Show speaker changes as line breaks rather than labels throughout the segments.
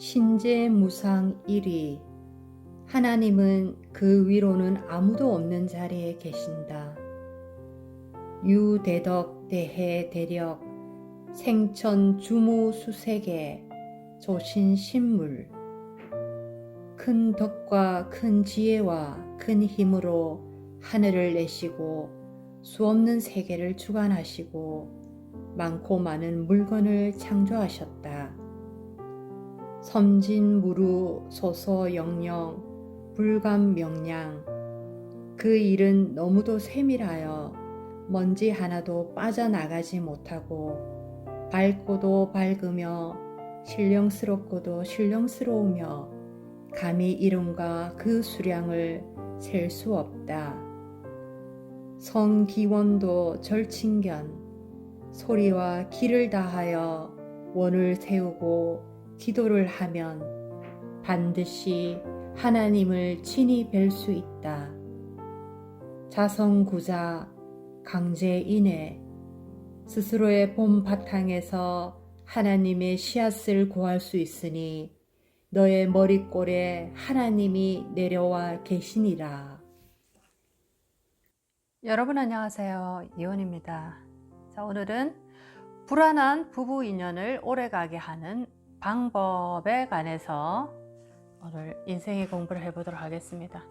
신재무상 1위. 하나님은 그 위로는 아무도 없는 자리에 계신다. 유대덕 대해 대력 생천 주무수세계 조신신물. 큰 덕과 큰 지혜와 큰 힘으로 하늘을 내시고 수없는 세계를 주관하시고 많고 많은 물건을 창조하셨다. 섬진무루 소소영영 불감명량. 그 일은 너무도 세밀하여 먼지 하나도 빠져나가지 못하고 밝고도 밝으며 신령스럽고도 신령스러우며 감히 이름과 그 수량을 셀 수 없다. 성기원도 절친견. 소리와 기를 다하여 원을 세우고 기도를 하면 반드시 하나님을 친히 뵐 수 있다. 자성구자 강제인해. 스스로의 봄 바탕에서 하나님의 씨앗을 구할 수 있으니 너의 머리꼴에 하나님이 내려와 계시니라.
여러분 안녕하세요. 이원입니다. 자, 오늘은 불안한 부부 인연을 오래가게 하는 방법에 관해서 오늘 인생의 공부를 해보도록 하겠습니다.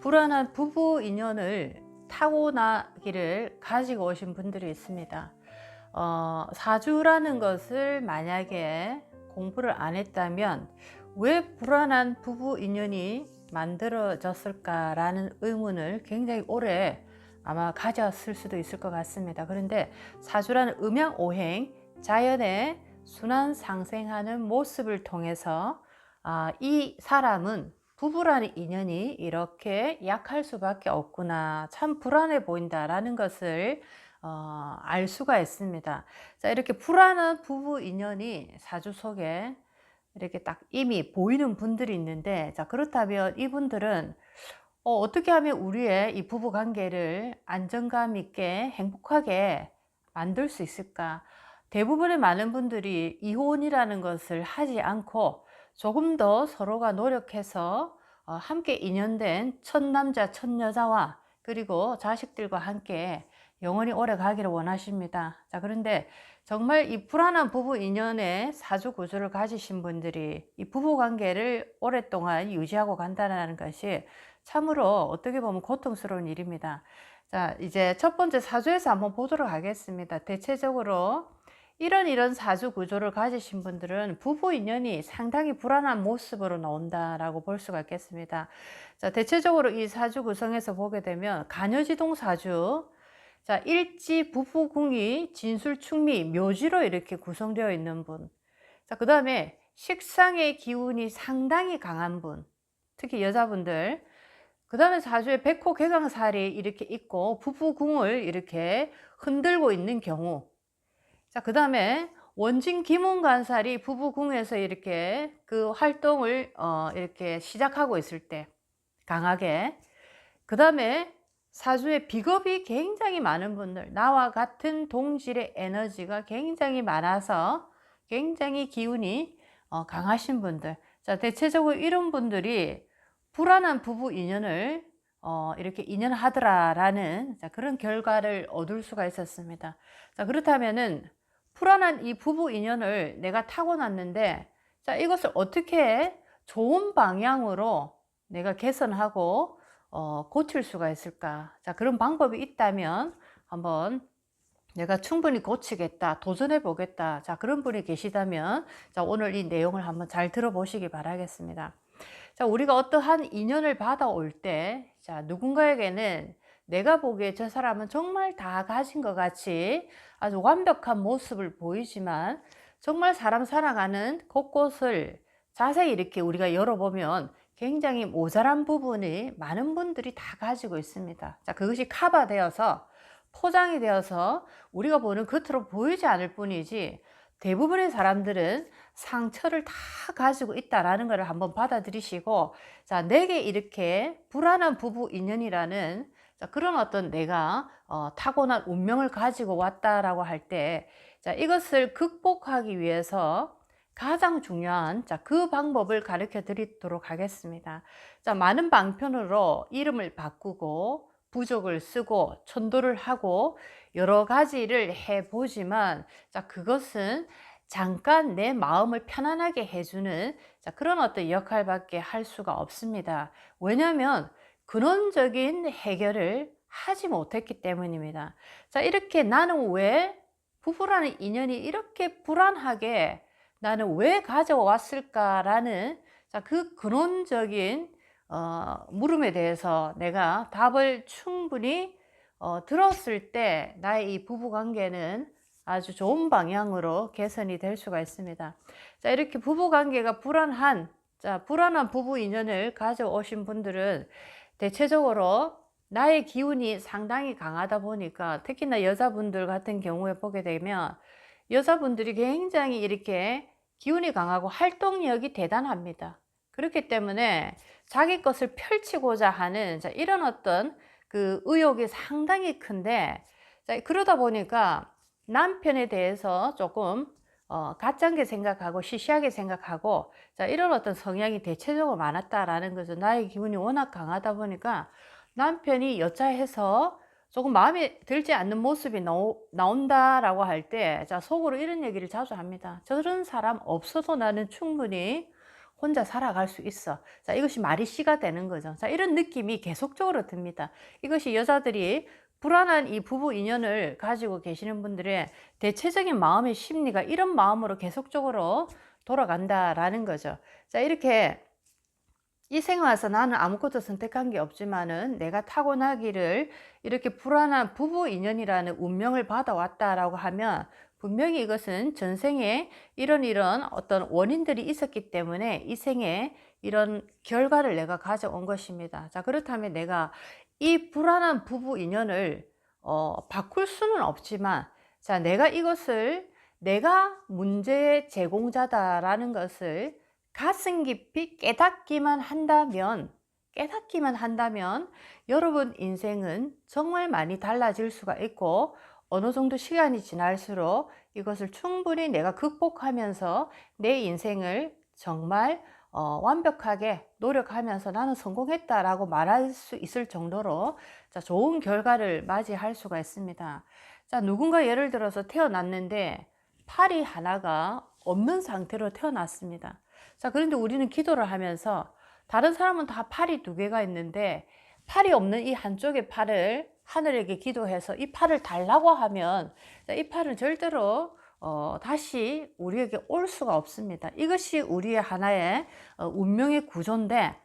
불안한 부부 인연을 타고나기를 가지고 오신 분들이 있습니다. 사주라는 것을 만약에 공부를 안 했다면 왜 불안한 부부 인연이 만들어졌을까라는 의문을 굉장히 오래 아마 가졌을 수도 있을 것 같습니다. 그런데 사주라는 음양오행, 자연의 순환 상생하는 모습을 통해서 이 사람은 부부라는 인연이 이렇게 약할 수밖에 없구나, 참 불안해 보인다라는 것을 알 수가 있습니다. 자, 이렇게 불안한 부부 인연이 사주 속에 이렇게 딱 이미 보이는 분들이 있는데, 자, 그렇다면 이분들은 어떻게 하면 우리의 이 부부 관계를 안정감 있게 행복하게 만들 수 있을까? 대부분의 많은 분들이 이혼이라는 것을 하지 않고 조금 더 서로가 노력해서 함께 인연된 첫 남자 첫 여자와 그리고 자식들과 함께 영원히 오래 가기를 원하십니다. 자, 그런데 정말 이 불안한 부부 인연의 사주 구조를 가지신 분들이 이 부부 관계를 오랫동안 유지하고 간다는 것이 참으로 어떻게 보면 고통스러운 일입니다. 자, 이제 첫 번째 사주에서 한번 보도록 하겠습니다. 대체적으로 이런 사주 구조를 가지신 분들은 부부 인연이 상당히 불안한 모습으로 나온다라고 볼 수가 있겠습니다. 자, 대체적으로 이 사주 구성에서 보게 되면 간여지동 사주, 자, 일지 부부궁이 진술충미 묘지로 이렇게 구성되어 있는 분, 자, 그 다음에 식상의 기운이 상당히 강한 분, 특히 여자분들, 그 다음에 사주에 백호 개강살이 이렇게 있고 부부궁을 이렇게 흔들고 있는 경우, 자, 그 다음에 원진 기문간살이 부부궁에서 이렇게 그 활동을 이렇게 시작하고 있을 때 강하게, 그 다음에 사주에 비겁이 굉장히 많은 분들, 나와 같은 동질의 에너지가 굉장히 많아서 굉장히 기운이 강하신 분들, 자, 대체적으로 이런 분들이 불안한 부부 인연을 이렇게 인연하더라라는 그런 결과를 얻을 수가 있었습니다. 자, 그렇다면은 불안한 이 부부 인연을 내가 타고났는데, 자, 이것을 어떻게 좋은 방향으로 내가 개선하고 고칠 수가 있을까? 자, 그런 방법이 있다면 한번 내가 충분히 고치겠다, 도전해 보겠다, 자, 그런 분이 계시다면 자, 오늘 이 내용을 한번 잘 들어보시기 바라겠습니다. 자, 우리가 어떠한 인연을 받아올 때, 자, 누군가에게는 내가 보기에 저 사람은 정말 다 가진 것 같이 아주 완벽한 모습을 보이지만 정말 사람 살아가는 곳곳을 자세히 이렇게 우리가 열어보면 굉장히 모자란 부분이 많은 분들이 다 가지고 있습니다. 자, 그것이 커버되어서 포장이 되어서 우리가 보는 겉으로 보이지 않을 뿐이지 대부분의 사람들은 상처를 다 가지고 있다라는 것을 한번 받아들이시고, 자, 내게 이렇게 불안한 부부 인연이라는 그런 어떤 내가 타고난 운명을 가지고 왔다라고 할 때, 자, 이것을 극복하기 위해서 가장 중요한 그 방법을 가르쳐 드리도록 하겠습니다. 많은 방편으로 이름을 바꾸고 부족을 쓰고 천도를 하고 여러 가지를 해 보지만 그것은 잠깐 내 마음을 편안하게 해주는 그런 어떤 역할밖에 할 수가 없습니다. 왜냐하면 근원적인 해결을 하지 못했기 때문입니다. 이렇게 나는 왜 부부라는 인연이 이렇게 불안하게 나는 왜 가져왔을까라는 그 근원적인 물음에 대해서 내가 답을 충분히 들었을 때 나의 이 부부 관계는 아주 좋은 방향으로 개선이 될 수가 있습니다. 이렇게 부부 관계가 불안한 부부 인연을 가져오신 분들은 대체적으로 나의 기운이 상당히 강하다 보니까, 특히나 여자분들 같은 경우에 보게 되면 여자분들이 굉장히 이렇게 기운이 강하고 활동력이 대단합니다. 그렇기 때문에 자기 것을 펼치고자 하는 이런 어떤 그 의욕이 상당히 큰데, 그러다 보니까 남편에 대해서 조금 가짠게 생각하고 시시하게 생각하고 이런 어떤 성향이 대체적으로 많았다라는 거죠. 나의 기운이 워낙 강하다 보니까 남편이 여차해서 조금 마음에 들지 않는 모습이 나온다라고 할 때 속으로 이런 얘기를 자주 합니다. 저런 사람 없어도 나는 충분히 혼자 살아갈 수 있어. 이것이 말이 씨가 되는 거죠. 이런 느낌이 계속적으로 듭니다. 이것이 여자들이 불안한 이 부부 인연을 가지고 계시는 분들의 대체적인 마음의 심리가 이런 마음으로 계속적으로 돌아간다라는 거죠. 이렇게 이 생에 와서 나는 아무것도 선택한 게 없지만은 내가 타고나기를 이렇게 불안한 부부 인연이라는 운명을 받아왔다라고 하면 분명히 이것은 전생에 이런 어떤 원인들이 있었기 때문에 이 생에 이런 결과를 내가 가져온 것입니다. 그렇다면 내가 이 불안한 부부 인연을 바꿀 수는 없지만 내가 이것을 내가 문제의 제공자다라는 것을 가슴 깊이 깨닫기만 한다면 여러분 인생은 정말 많이 달라질 수가 있고, 어느 정도 시간이 지날수록 이것을 충분히 내가 극복하면서 내 인생을 정말 완벽하게 노력하면서 나는 성공했다라고 말할 수 있을 정도로 좋은 결과를 맞이할 수가 있습니다. 누군가 예를 들어서 태어났는데 팔이 하나가 없는 상태로 태어났습니다. 그런데 우리는 기도를 하면서 다른 사람은 다 팔이 2개가 있는데 팔이 없는 이 한쪽의 팔을 하늘에게 기도해서 이 팔을 달라고 하면 이 팔은 절대로 다시 우리에게 올 수가 없습니다. 이것이 우리의 하나의 운명의 구조인데,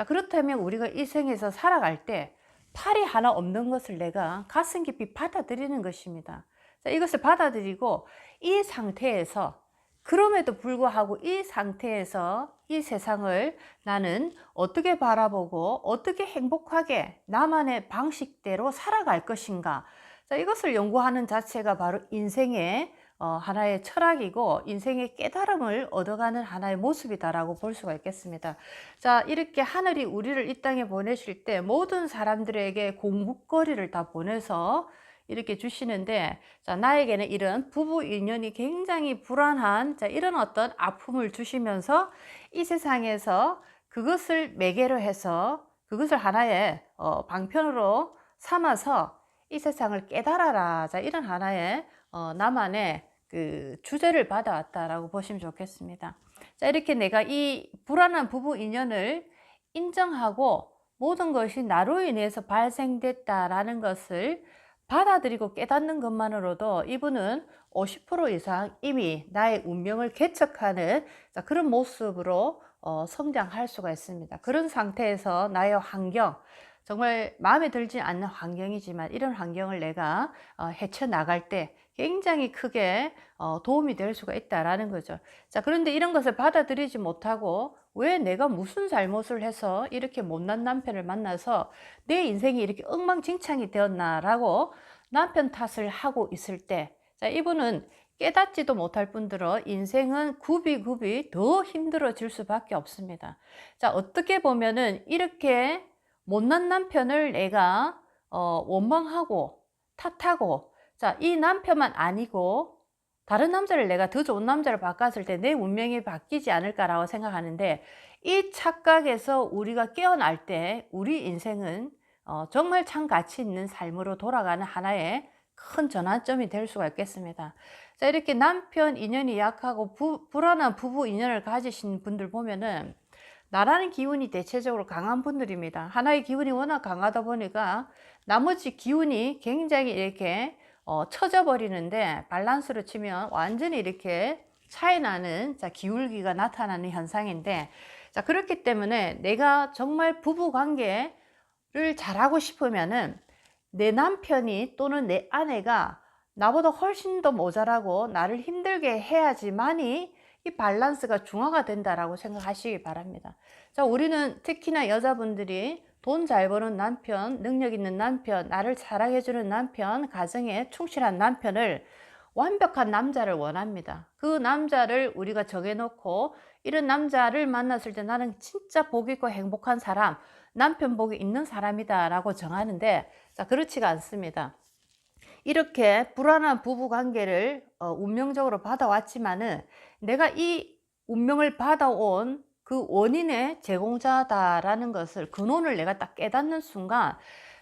그렇다면 우리가 이 생에서 살아갈 때 팔이 하나 없는 것을 내가 가슴 깊이 받아들이는 것입니다. 이것을 받아들이고 이 상태에서, 그럼에도 불구하고 이 상태에서 이 세상을 나는 어떻게 바라보고 어떻게 행복하게 나만의 방식대로 살아갈 것인가, 이것을 연구하는 자체가 바로 인생의 하나의 철학이고 인생의 깨달음을 얻어가는 하나의 모습이다라고 볼 수가 있겠습니다. 이렇게 하늘이 우리를 이 땅에 보내실 때 모든 사람들에게 공부거리를 다 보내서 이렇게 주시는데, 나에게는 이런 부부 인연이 굉장히 불안한 이런 어떤 아픔을 주시면서 이 세상에서 그것을 매개로 해서 그것을 하나의 방편으로 삼아서 이 세상을 깨달아라, 이런 하나의 나만의 그 주제를 받아왔다라고 보시면 좋겠습니다. 이렇게 내가 이 불안한 부부 인연을 인정하고 모든 것이 나로 인해서 발생됐다라는 것을 받아들이고 깨닫는 것만으로도 이분은 50% 이상 이미 나의 운명을 개척하는 그런 모습으로 성장할 수가 있습니다. 그런 상태에서 나의 환경, 정말 마음에 들지 않는 환경이지만 이런 환경을 내가 헤쳐나갈 때 굉장히 크게 도움이 될 수가 있다라는 거죠. 그런데 이런 것을 받아들이지 못하고 왜 내가 무슨 잘못을 해서 이렇게 못난 남편을 만나서 내 인생이 이렇게 엉망진창이 되었나라고 남편 탓을 하고 있을 때, 이분은 깨닫지도 못할 뿐더러 인생은 굽이 더 힘들어질 수밖에 없습니다. 어떻게 보면은 이렇게 못난 남편을 내가 원망하고 탓하고, 이 남편만 아니고 다른 남자를 내가 더 좋은 남자를 바꿨을 때 내 운명이 바뀌지 않을까라고 생각하는데, 이 착각에서 우리가 깨어날 때 우리 인생은 정말 참 가치 있는 삶으로 돌아가는 하나의 큰 전환점이 될 수가 있겠습니다. 자, 이렇게 남편 인연이 약하고 불안한 부부 인연을 가지신 분들 보면은 나라는 기운이 대체적으로 강한 분들입니다. 하나의 기운이 워낙 강하다 보니까 나머지 기운이 굉장히 이렇게 처져 버리는데, 밸런스로 치면 완전히 이렇게 차이 나는 기울기가 나타나는 현상인데, 자, 그렇기 때문에 내가 정말 부부 관계를 잘하고 싶으면은 내 남편이 또는 내 아내가 나보다 훨씬 더 모자라고 나를 힘들게 해야지만이 이 밸런스가 중화가 된다라고 생각하시기 바랍니다. 자, 우리는 특히나 여자분들이 돈 잘 버는 남편, 능력 있는 남편, 나를 사랑해주는 남편, 가정에 충실한 남편을, 완벽한 남자를 원합니다. 그 남자를 우리가 정해놓고 이런 남자를 만났을 때 나는 진짜 복 있고 행복한 사람, 남편 복이 있는 사람이다 라고 정하는데, 자, 그렇지가 않습니다. 이렇게 불안한 부부 관계를 운명적으로 받아왔지만은 내가 이 운명을 받아온 그 원인의 제공자다라는 것을, 근원을 내가 딱 깨닫는 순간,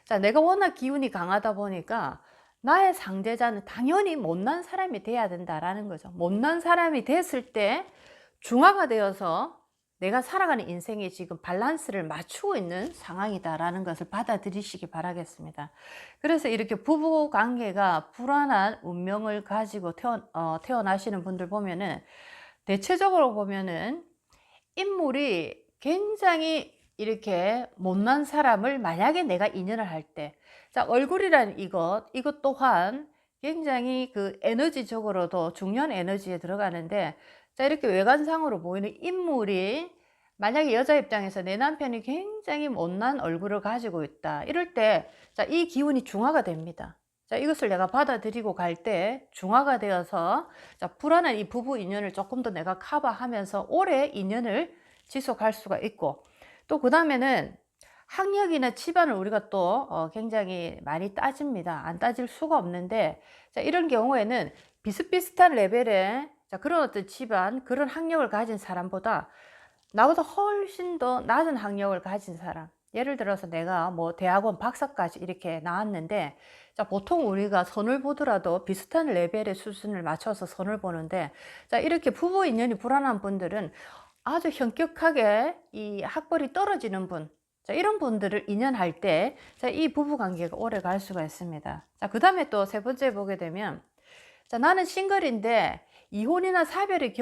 자, 내가 워낙 기운이 강하다 보니까 나의 상대자는 당연히 못난 사람이 돼야 된다라는 거죠. 못난 사람이 됐을 때 중화가 되어서 내가 살아가는 인생이 지금 밸런스를 맞추고 있는 상황이다라는 것을 받아들이시기 바라겠습니다. 그래서 이렇게 부부 관계가 불안한 운명을 가지고 태어나시는 분들 보면은, 대체적으로 보면은 인물이 굉장히 이렇게 못난 사람을 만약에 내가 인연을 할 때, 자, 얼굴이란 이것 또한 굉장히 그 에너지적으로도 중요한 에너지에 들어가는데, 자, 이렇게 외관상으로 보이는 인물이 만약에 여자 입장에서 내 남편이 굉장히 못난 얼굴을 가지고 있다, 이럴 때, 자, 이 기운이 중화가 됩니다. 자, 이것을 내가 받아들이고 갈 때 중화가 되어서, 자, 불안한 이 부부 인연을 조금 더 내가 커버하면서 오래 인연을 지속할 수가 있고, 또 그 다음에는 학력이나 집안을 우리가 또 굉장히 많이 따집니다. 안 따질 수가 없는데, 자, 이런 경우에는 비슷비슷한 레벨의, 자, 그런 어떤 집안, 그런 학력을 가진 사람보다 나보다 훨씬 더 낮은 학력을 가진 사람, 예를 들어서 내가 뭐 대학원 박사까지 이렇게 나왔는데, 자, 보통 우리가 선을 보더라도 비슷한 레벨의 수준을 맞춰서 선을 보는데, 자, 이렇게 부부 인연이 불안한 분들은 아주 현격하게 이 학벌이 떨어지는 분, 자, 이런 분들을 인연할 때, 자, 이 부부 관계가 오래 갈 수가 있습니다. 자, 그 다음에 또 세 번째 보게 되면, 자, 나는 싱글인데 이혼이나 사별의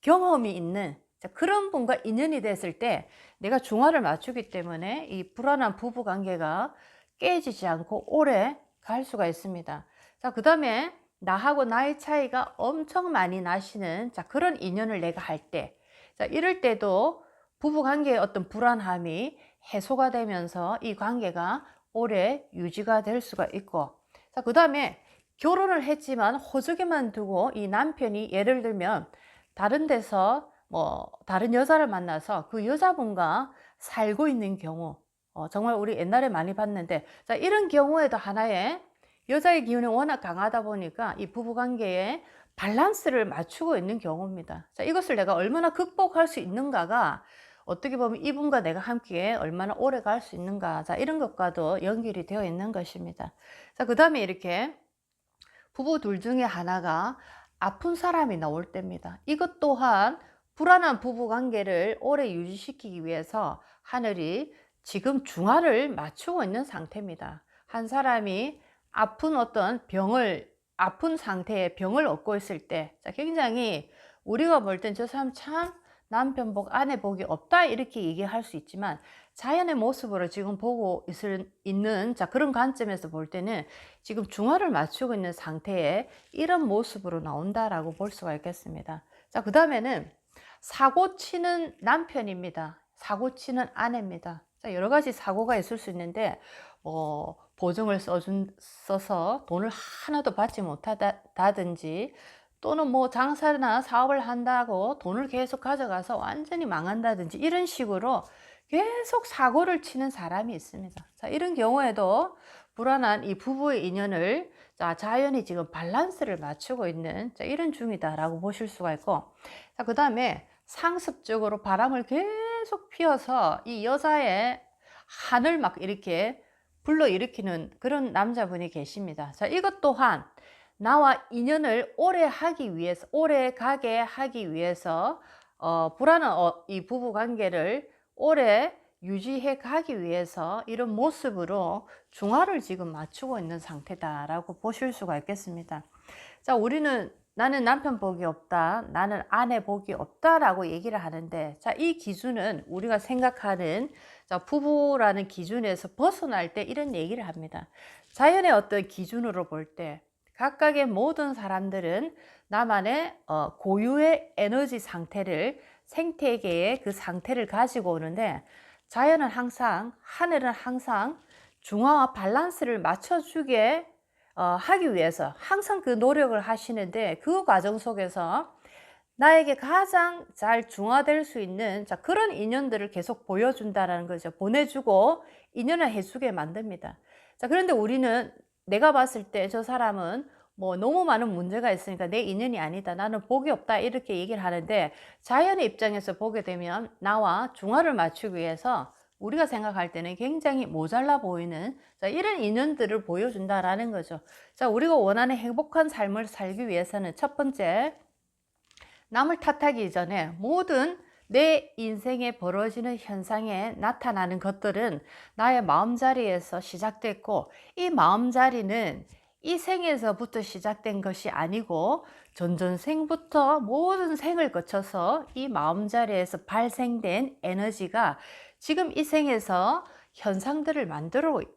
경험이 있는, 자, 그런 분과 인연이 됐을 때 내가 중화를 맞추기 때문에 이 불안한 부부 관계가 깨지지 않고 오래 갈 수가 있습니다. 자, 그 다음에 나하고 나이 차이가 엄청 많이 나시는, 자, 그런 인연을 내가 할 때, 자, 이럴 때도 부부 관계의 어떤 불안함이 해소가 되면서 이 관계가 오래 유지가 될 수가 있고, 자, 그 다음에 결혼을 했지만 호적에만 두고 이 남편이 예를 들면 다른 데서 뭐 다른 여자를 만나서 그 여자분과 살고 있는 경우, 정말 우리 옛날에 많이 봤는데, 자, 이런 경우에도 하나의 여자의 기운이 워낙 강하다 보니까 이 부부관계에 밸런스를 맞추고 있는 경우입니다. 자, 이것을 내가 얼마나 극복할 수 있는가가 어떻게 보면 이분과 내가 함께 얼마나 오래 갈 수 있는가, 자, 이런 것과도 연결이 되어 있는 것입니다. 자, 그 다음에 이렇게 부부 둘 중에 하나가 아픈 사람이 나올 때입니다. 이것 또한 불안한 부부 관계를 오래 유지시키기 위해서 하늘이 지금 중화를 맞추고 있는 상태입니다. 한 사람이 아픈 어떤 아픈 상태의 병을 얻고 있을 때, 자, 굉장히 우리가 볼 땐 저 사람 참 남편 복, 아내 복이 없다, 이렇게 얘기할 수 있지만 자연의 모습으로 지금 보고 있는, 자, 그런 관점에서 볼 때는 지금 중화를 맞추고 있는 상태에 이런 모습으로 나온다라고 볼 수가 있겠습니다. 자, 그 다음에는 사고 치는 남편입니다. 사고 치는 아내입니다. 자, 여러 가지 사고가 있을 수 있는데, 보증을 써서 돈을 하나도 받지 못하다든지, 또는 뭐 장사나 사업을 한다고 돈을 계속 가져가서 완전히 망한다든지, 이런 식으로 계속 사고를 치는 사람이 있습니다. 자, 이런 경우에도 불안한 이 부부의 인연을 자, 자연이 지금 밸런스를 맞추고 있는 자, 이런 중이다라고 보실 수가 있고, 자, 그 다음에 상습적으로 바람을 계속 피워서 이 여자의 한을 막 이렇게 불러일으키는 그런 남자분이 계십니다. 자, 이것 또한 나와 인연을 오래 하기 위해서, 오래 가게 하기 위해서, 불안한 이 부부 관계를 오래 유지해 가기 위해서 이런 모습으로 중화를 지금 맞추고 있는 상태다라고 보실 수가 있겠습니다. 자, 우리는 나는 남편 복이 없다, 나는 아내 복이 없다라고 얘기를 하는데, 자, 이 기준은 우리가 생각하는 자, 부부라는 기준에서 벗어날 때 이런 얘기를 합니다. 자연의 어떤 기준으로 볼 때 각각의 모든 사람들은 나만의 고유의 에너지 상태를, 생태계의 그 상태를 가지고 오는데, 자연은 항상, 하늘은 항상 중화와 밸런스를 맞춰주게 하기 위해서 항상 그 노력을 하시는데, 그 과정 속에서 나에게 가장 잘 중화될 수 있는 자, 그런 인연들을 계속 보여준다라는 거죠. 보내주고 인연을 해주게 만듭니다. 자, 그런데 우리는 내가 봤을 때 저 사람은 뭐 너무 많은 문제가 있으니까 내 인연이 아니다, 나는 복이 없다, 이렇게 얘기를 하는데, 자연의 입장에서 보게 되면 나와 중화를 맞추기 위해서 우리가 생각할 때는 굉장히 모자라 보이는 자, 이런 인연들을 보여준다라는 거죠. 자, 우리가 원하는 행복한 삶을 살기 위해서는 첫 번째, 남을 탓하기 전에 모든 내 인생에 벌어지는 현상에 나타나는 것들은 나의 마음자리에서 시작됐고, 이 마음자리는 이 생에서부터 시작된 것이 아니고 전전생부터 모든 생을 거쳐서 이 마음자리에서 발생된 에너지가 지금 이 생에서 현상들을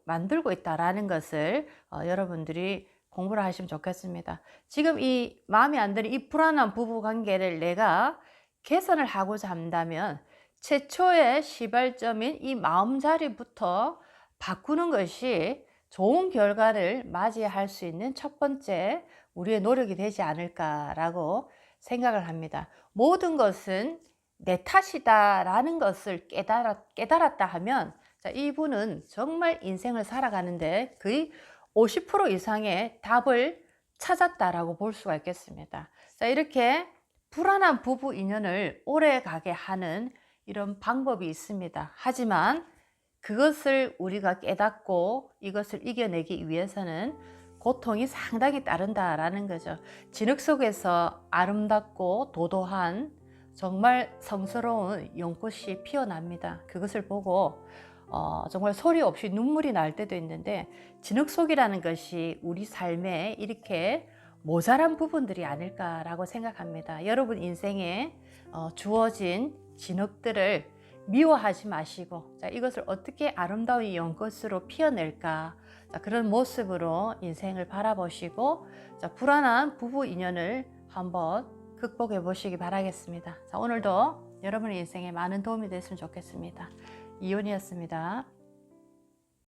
만들고 있다라는 것을 여러분들이 공부를 하시면 좋겠습니다. 지금 이 마음에 안 드는 이 불안한 부부 관계를 내가 개선을 하고자 한다면 최초의 시발점인 이 마음자리부터 바꾸는 것이 좋은 결과를 맞이할 수 있는 첫 번째 우리의 노력이 되지 않을까라고 생각을 합니다. 모든 것은 내 탓이다라는 것을 깨달았다 하면, 자, 이분은 정말 인생을 살아가는데 거의 50% 이상의 답을 찾았다라고 볼 수가 있겠습니다. 자, 이렇게 불안한 부부 인연을 오래 가게 하는 이런 방법이 있습니다. 하지만 그것을 우리가 깨닫고 이것을 이겨내기 위해서는 고통이 상당히 따른다라는 거죠. 진흙 속에서 아름답고 도도한 정말 성스러운 연꽃이 피어납니다. 그것을 보고 정말 소리 없이 눈물이 날 때도 있는데, 진흙 속이라는 것이 우리 삶에 이렇게 모자란 부분들이 아닐까라고 생각합니다. 여러분 인생에 주어진 진흙들을 미워하지 마시고, 자, 이것을 어떻게 아름다운 연꽃으로 피어낼까, 자, 그런 모습으로 인생을 바라보시고, 자, 불안한 부부 인연을 한번 극복해 보시기 바라겠습니다. 자, 오늘도 여러분의 인생에 많은 도움이 됐으면 좋겠습니다. 이온이었습니다.